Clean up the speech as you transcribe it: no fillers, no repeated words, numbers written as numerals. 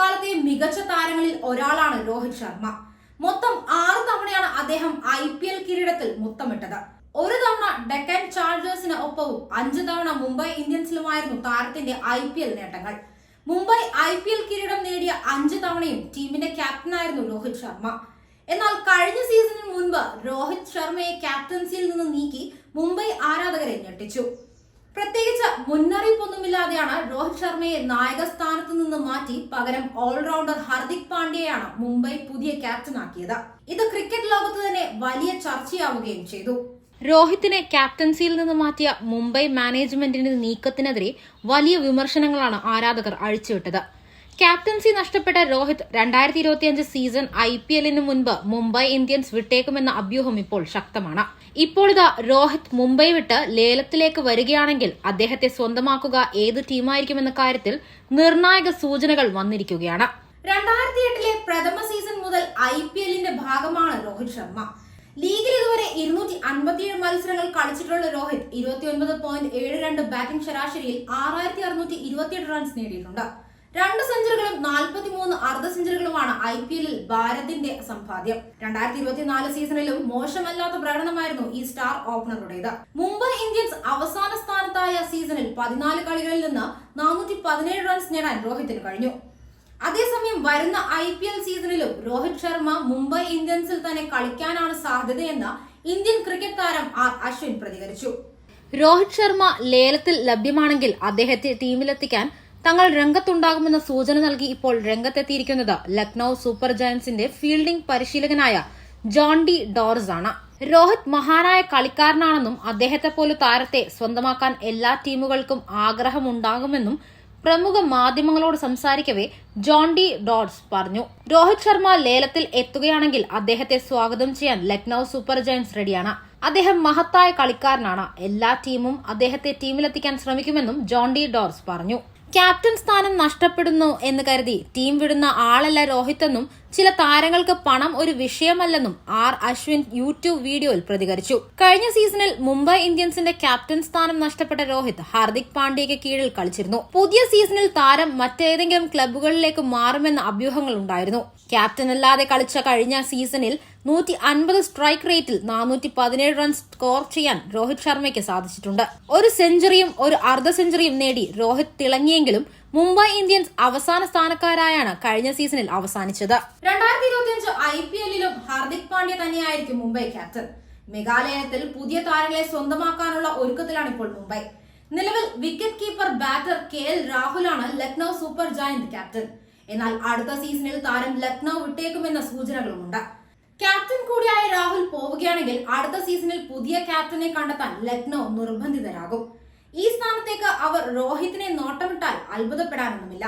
എക്കാലത്തെയും മികച്ച താരങ്ങളിൽ ഒരാളാണ് രോഹിത് ശർമ്മ. മൊത്തം 6 തവണയാണ് അദ്ദേഹം IPL കിരീടത്തിൽ മുത്തമിട്ടത്. ഒരു തവണ ഡെക്കൻ ചാർജേഴ്സിന് ഒപ്പവും 5 തവണ മുംബൈ ഇന്ത്യൻസിലുമായിരുന്നു താരത്തിന്റെ IPL നേട്ടങ്ങൾ. മുംബൈ IPL കിരീടം നേടിയ 5 തവണയും ടീമിന്റെ ക്യാപ്റ്റനായിരുന്നു രോഹിത് ശർമ്മ. എന്നാൽ കഴിഞ്ഞ സീസണിന് മുൻപ് രോഹിത് ശർമ്മയെ ക്യാപ്റ്റൻസിയിൽ നിന്ന് നീക്കി മുംബൈ ആരാധകരെ ഞെട്ടിച്ചു. പ്രത്യേകിച്ച് മുന്നറിയിപ്പൊന്നുമില്ലാതെയാണ് രോഹിത് ശർമ്മയെ നായക സ്ഥാനത്ത് നിന്ന് മാറ്റി പകരം ഓൾറൗണ്ടർ ഹാർദിക് പാണ്ഡ്യയാണ് മുംബൈ പുതിയ ക്യാപ്റ്റനാക്കിയത്. ഇത് ക്രിക്കറ്റ് ലോകത്ത് തന്നെ വലിയ ചർച്ചയാവുകയും ചെയ്തു. രോഹിത്തിനെ ക്യാപ്റ്റൻസിയിൽ നിന്ന് മാറ്റിയ മുംബൈ മാനേജ്മെന്റിന്റെ നീക്കത്തിനെതിരെ വലിയ വിമർശനങ്ങളാണ് ആരാധകർ അഴിച്ചുവിട്ടത്. ക്യാപ്റ്റൻസി നഷ്ടപ്പെട്ട രോഹിത് 2025 സീസൺ IPLന് മുൻപ് മുംബൈ ഇന്ത്യൻസ് വിട്ടേക്കുമെന്ന അഭ്യൂഹം ഇപ്പോൾ ശക്തമാണ്. ഇപ്പോൾ ഇതാ രോഹിത് മുംബൈ വിട്ട് ലേലത്തിലേക്ക് വരികയാണെങ്കിൽ അദ്ദേഹത്തെ സ്വന്തമാക്കുക ഏത് ടീമായിരിക്കുമെന്ന കാര്യത്തിൽ നിർണായക സൂചനകൾ വന്നിരിക്കുകയാണ്. 2008 പ്രഥമ സീസൺ മുതൽ IPLന്റെ ഭാഗമാണ് രോഹിത് ശർമ്മ. ലീഗിൽ ഇതുവരെ 257 മത്സരങ്ങൾ കളിച്ചിട്ടുള്ള രോഹിത് 29.72 ബാറ്റിംഗ് ശരാശരിയിൽ 6628 റൺസ് നേടിയിട്ടുണ്ട്. 2 സെഞ്ചുറികളും 43 അർദ്ധ സെഞ്ചുറികളുമാണ് IPLൽ ഭാരതിന്റെ സമ്പാദ്യം. 2024 സീസണിലും മോശമല്ലാത്ത പ്രകടനമായിരുന്നു ഈ സ്റ്റാർ ഓപ്പണറുടേത്. മുംബൈ ഇന്ത്യൻസ് അവസാന സ്ഥാനത്തായ സീസണിൽ 14 കളികളിൽ നിന്ന് 417 റൺസ് നേടാൻ രോഹിത്തിന് കഴിഞ്ഞു. അതേസമയം വരുന്ന IPL സീസണിലും രോഹിത് ശർമ്മ മുംബൈ ഇന്ത്യൻസിൽ തന്നെ കളിക്കാനാണ് സാധ്യതയെന്ന് ഇന്ത്യൻ ക്രിക്കറ്റ് താരം R Ashwin പ്രതികരിച്ചു. രോഹിത് ശർമ്മ ലേലത്തിൽ ലഭ്യമാണെങ്കിൽ അദ്ദേഹത്തെ ടീമിലെത്തിക്കാൻ തങ്ങൾ രംഗത്തുണ്ടാകുമെന്ന സൂചന നൽകി ഇപ്പോൾ രംഗത്തെത്തിയിരിക്കുന്നത് ലക്നൌ സൂപ്പർ ജയന്റ്സിന്റെ ഫീൽഡിംഗ് പരിശീലകനായ ജോൺ ഡി ഡോർസ് ആണ്. രോഹിത് മഹാനായ കളിക്കാരനാണെന്നും അദ്ദേഹത്തെ പോലെ താരത്തെ സ്വന്തമാക്കാൻ എല്ലാ ടീമുകൾക്കും ആഗ്രഹമുണ്ടാകുമെന്നും പ്രമുഖ മാധ്യമങ്ങളോട് സംസാരിക്കവേ ജോൺ ഡി ഡോർസ് പറഞ്ഞു. രോഹിത് ശർമ്മ ലേലത്തിൽ എത്തുകയാണെങ്കിൽ അദ്ദേഹത്തെ സ്വാഗതം ചെയ്യാൻ ലക്നൌ സൂപ്പർ ജയന്റ്സ് റെഡിയാണ്. അദ്ദേഹം മഹത്തായ കളിക്കാരനാണ്. എല്ലാ ടീമും അദ്ദേഹത്തെ ടീമിലെത്തിക്കാൻ ശ്രമിക്കുമെന്നും ജോൺ ഡി ഡോർസ് പറഞ്ഞു. ക്യാപ്റ്റൻ സ്ഥാനം നഷ്ടപ്പെടുന്നു എന്ന് കരുതി ടീം വിടുന്ന ആളല്ല രോഹിത് എന്നും ചില താരങ്ങൾക്ക് പണം ഒരു വിഷയമല്ലെന്നും R Ashwin യൂട്യൂബ് വീഡിയോയിൽ പ്രതികരിച്ചു. കഴിഞ്ഞ സീസണിൽ മുംബൈ ഇന്ത്യൻസിന്റെ ക്യാപ്റ്റൻ സ്ഥാനം നഷ്ടപ്പെട്ട രോഹിത് ഹാർദിക് പാണ്ഡ്യയ്ക്ക് കീഴിൽ കളിച്ചിരുന്നു. പുതിയ സീസണിൽ താരം മറ്റേതെങ്കിലും ക്ലബ്ബുകളിലേക്ക് മാറുമെന്ന അഭ്യൂഹങ്ങൾ ഉണ്ടായിരുന്നു. ക്യാപ്റ്റനല്ലാതെ കളിച്ച കഴിഞ്ഞ സീസണിൽ 150 സ്ട്രൈക്ക് റേറ്റിൽ 417 റൺസ് സ്കോർ ചെയ്യാൻ രോഹിത് ശർമ്മയ്ക്ക് സാധിച്ചിട്ടുണ്ട്. ഒരു സെഞ്ചുറിയും ഒരു അർദ്ധ സെഞ്ചുറിയും നേടി രോഹിത് തിളങ്ങിയെങ്കിലും മുംബൈ ഇന്ത്യൻസ് അവസാന സ്ഥാനക്കാരായാണ് കഴിഞ്ഞ സീസണിൽ അവസാനിച്ചത്. 2025 IPLലും ഹാർദിക് പാണ്ഡ്യ തന്നെയായിരിക്കും മുംബൈ ക്യാപ്റ്റൻ. മെഗാലയത്തിൽ പുതിയ താരങ്ങളെ സ്വന്തമാക്കാനുള്ള ഒരുക്കത്തിലാണ് ഇപ്പോൾ മുംബൈ. നിലവിൽ വിക്കറ്റ് കീപ്പർ ബാറ്റർ KL രാഹുലാണ് ലക്നൌ സൂപ്പർ ജയന്റ് ക്യാപ്റ്റൻ. എന്നാൽ അടുത്ത സീസണിൽ താരം ലക്നൌ വിട്ടേക്കുമെന്ന സൂചനകളുമുണ്ട്. ക്യാപ്റ്റൻ കൂടിയായ രാഹുൽ പോവുകയാണെങ്കിൽ അടുത്ത സീസണിൽ പുതിയ ക്യാപ്റ്റനെ കണ്ടെത്താൻ ലക്നൌ നിർബന്ധിതരാകും. ഈ സ്ഥാനത്തേക്ക് അവർ രോഹിത്തിനെ നോട്ടമിട്ടാൽ അത്ഭുതപ്പെടാനൊന്നുമില്ല.